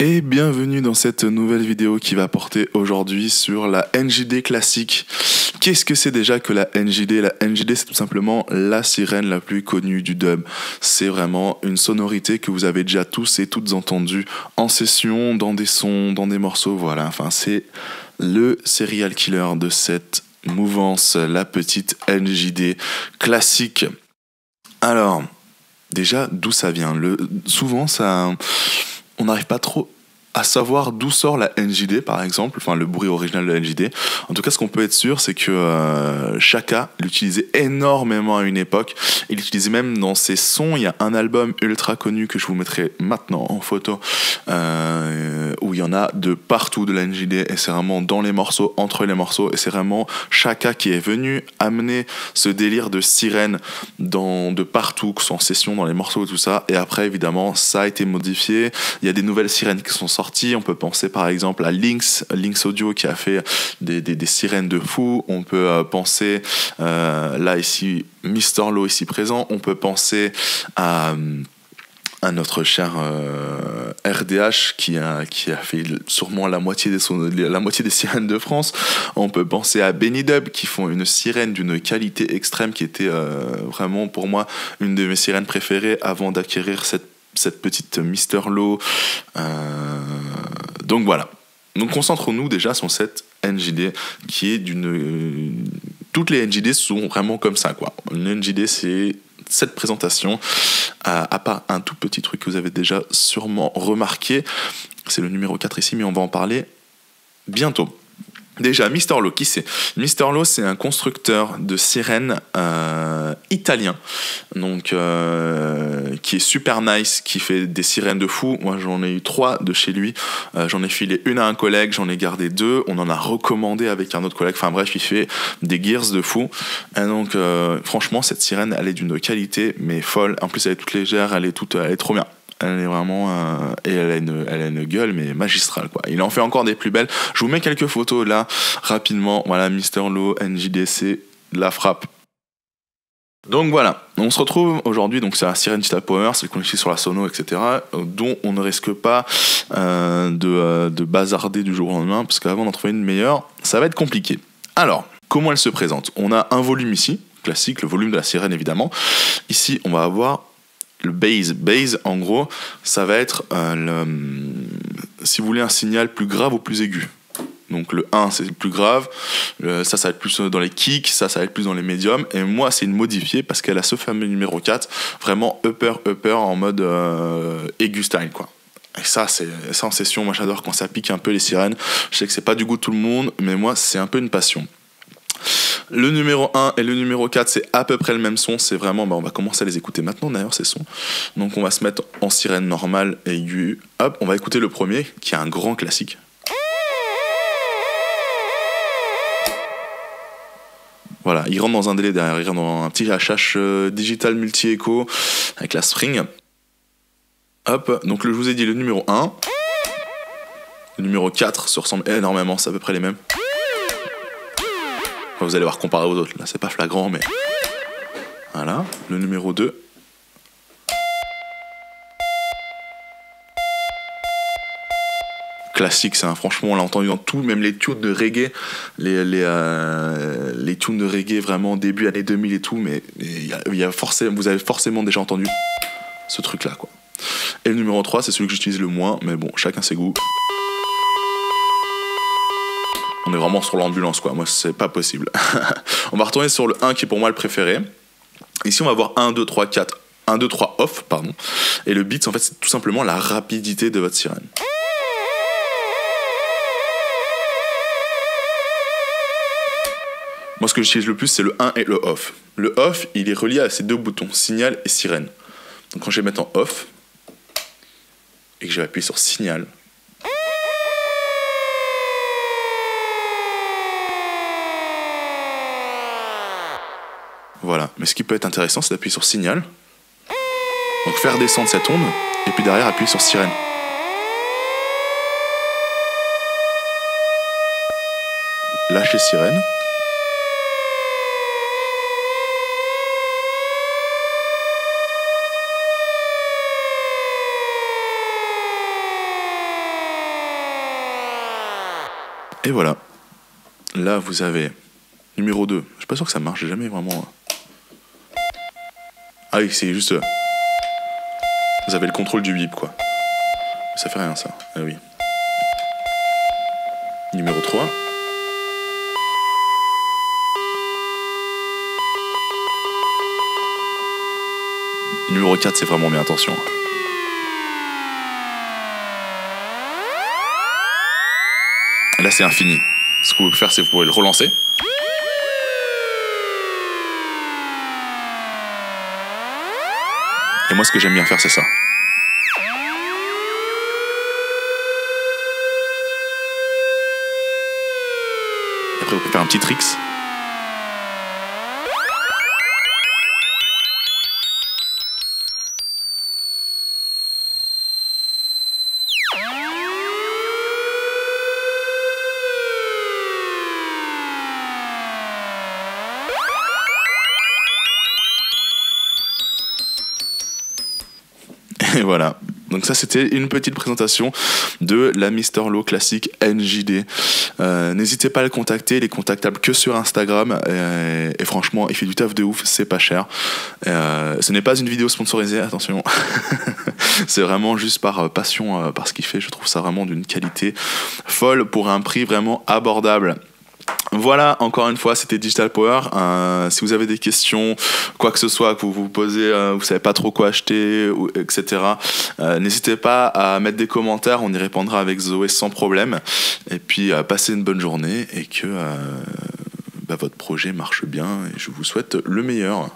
Et bienvenue dans cette nouvelle vidéo qui va porter aujourd'hui sur la NJD classique. Qu'est-ce que c'est déjà que la NJD? La NJD, c'est tout simplement la sirène la plus connue du dub. C'est vraiment une sonorité que vous avez déjà tous et toutes entendues en session, dans des sons, dans des morceaux, voilà. Enfin, c'est le serial killer de cette mouvance, la petite NJD classique. Alors, déjà, d'où ça vient? Souvent, on n'arrive pas trop à savoir d'où sort la NJD, par exemple, enfin le bruit original de la NJD. En tout cas, ce qu'on peut être sûr, c'est que Chaka l'utilisait énormément à une époque. Il l'utilisait même dans ses sons. Il y a un album ultra connu que je vous mettrai maintenant en photo, où il y en a de partout de la NJD, et c'est vraiment dans les morceaux, entre les morceaux, et c'est vraiment Chaka qui est venu amener ce délire de sirène de partout, que ce soit en session, dans les morceaux et tout ça. Et après, évidemment, ça a été modifié. Il y a des nouvelles sirènes qui sont sorties. On peut penser par exemple à Lynx Audio qui a fait des sirènes de fou. On peut penser, là ici, Mr. Low ici présent. On peut penser à notre cher RDH qui a fait sûrement la moitié des sirènes de France. On peut penser à Benny Dub qui font une sirène d'une qualité extrême qui était vraiment pour moi une de mes sirènes préférées avant d'acquérir cette petite Mr. Low. Donc voilà. Donc concentrons-nous déjà sur cette NJD qui est toutes les NJD sont vraiment comme ça, quoi. Une NJD, c'est cette présentation, à part un tout petit truc que vous avez déjà sûrement remarqué. C'est le numéro 4 ici, mais on va en parler bientôt. Déjà, Mr. Low, qui c'est? Mr. Low, c'est un constructeur de sirènes italien, donc qui est super nice, qui fait des sirènes de fou. Moi, j'en ai eu 3 de chez lui. J'en ai filé une à un collègue, j'en ai gardé 2. On en a recommandé avec un autre collègue. Enfin bref, il fait des gears de fou. Et donc, franchement, cette sirène, elle est d'une qualité mais folle. En plus, elle est toute légère, elle est trop bien. Elle est vraiment et elle a une gueule mais magistrale, quoi. Il en fait encore des plus belles. Je vous mets quelques photos là rapidement. Voilà, Mr. Low NJDC, la frappe. Donc voilà, on se retrouve aujourd'hui, donc c'est la sirène Digital Power, c'est qu'on utilise sur la sono, etc., dont on ne risque pas de bazarder du jour au lendemain, parce qu'avant d'en trouver une meilleure, ça va être compliqué. Alors, comment elle se présente? On a un volume ici, classique, le volume de la sirène évidemment. Ici, on va avoir le bass. Bass, en gros, ça va être, si vous voulez, un signal plus grave ou plus aigu. Donc le 1, c'est le plus grave, ça va être plus dans les kicks, ça va être plus dans les médiums, et moi, c'est une modifiée parce qu'elle a ce fameux numéro 4, vraiment upper, en mode aigu style, quoi. Et ça en session, moi j'adore quand ça pique un peu les sirènes. Je sais que c'est pas du goût de tout le monde, mais moi, c'est un peu une passion. Le numéro 1 et le numéro 4, c'est à peu près le même son. C'est vraiment, on va commencer à les écouter maintenant d'ailleurs, ces sons. Donc on va se mettre en sirène normale, aiguë. Hop, on va écouter le premier, qui est un grand classique. Voilà, il rentre dans un délai derrière, il rentre dans un petit HH digital multi-écho avec la string. Hop, donc je vous ai dit le numéro 1. Le numéro 4 se ressemble énormément, c'est à peu près les mêmes. Vous allez voir comparé aux autres, là c'est pas flagrant, mais voilà. Le numéro 2. Classique, ça, franchement on l'a entendu dans tout, même les tunes de reggae, les tunes de reggae vraiment début années 2000 et tout, mais vous avez forcément déjà entendu ce truc là, quoi. Et le numéro 3, c'est celui que j'utilise le moins, mais bon, chacun ses goûts. On est vraiment sur l'ambulance, quoi. Moi, c'est pas possible. On va retourner sur le 1 qui est pour moi le préféré. Ici, on va voir 1, 2, 3, 4. 1, 2, 3 off, pardon. Et le beat, en fait, c'est tout simplement la rapidité de votre sirène. Moi, ce que j'utilise le plus, c'est le 1 et le off. Le off, il est relié à ces deux boutons, signal et sirène. Donc, quand je vais mettre en off, et que je vais appuyer sur signal, voilà. Mais ce qui peut être intéressant, c'est d'appuyer sur signal. Donc faire descendre cette onde, et puis derrière appuyer sur sirène. Lâcher sirène. Et voilà. Là, vous avez numéro 2. Je suis pas sûr que ça marche, j'ai jamais vraiment... Ah oui, c'est juste... Vous avez le contrôle du bip, quoi. Ça fait rien, ça. Ah oui. Numéro 3. Numéro 4, c'est vraiment bien, attention. Là, c'est infini. Ce que vous pouvez faire, c'est que vous pouvez le relancer. Et moi, ce que j'aime bien faire, c'est ça. Et après, vous pouvez faire un petit tricks. Et voilà. Donc ça, c'était une petite présentation de la Mr. Low Classic NJD. N'hésitez pas à le contacter, il est contactable que sur Instagram. Et franchement, il fait du taf de ouf, c'est pas cher. Ce n'est pas une vidéo sponsorisée, attention. C'est vraiment juste par passion, par ce qu'il fait. Je trouve ça vraiment d'une qualité folle pour un prix vraiment abordable. Voilà, encore une fois, c'était Digital Power. Si vous avez des questions, quoi que ce soit, que vous vous posez, vous savez pas trop quoi acheter, etc., n'hésitez pas à mettre des commentaires, on y répondra avec Zoé sans problème. Et puis, passez une bonne journée et que votre projet marche bien. Et je vous souhaite le meilleur.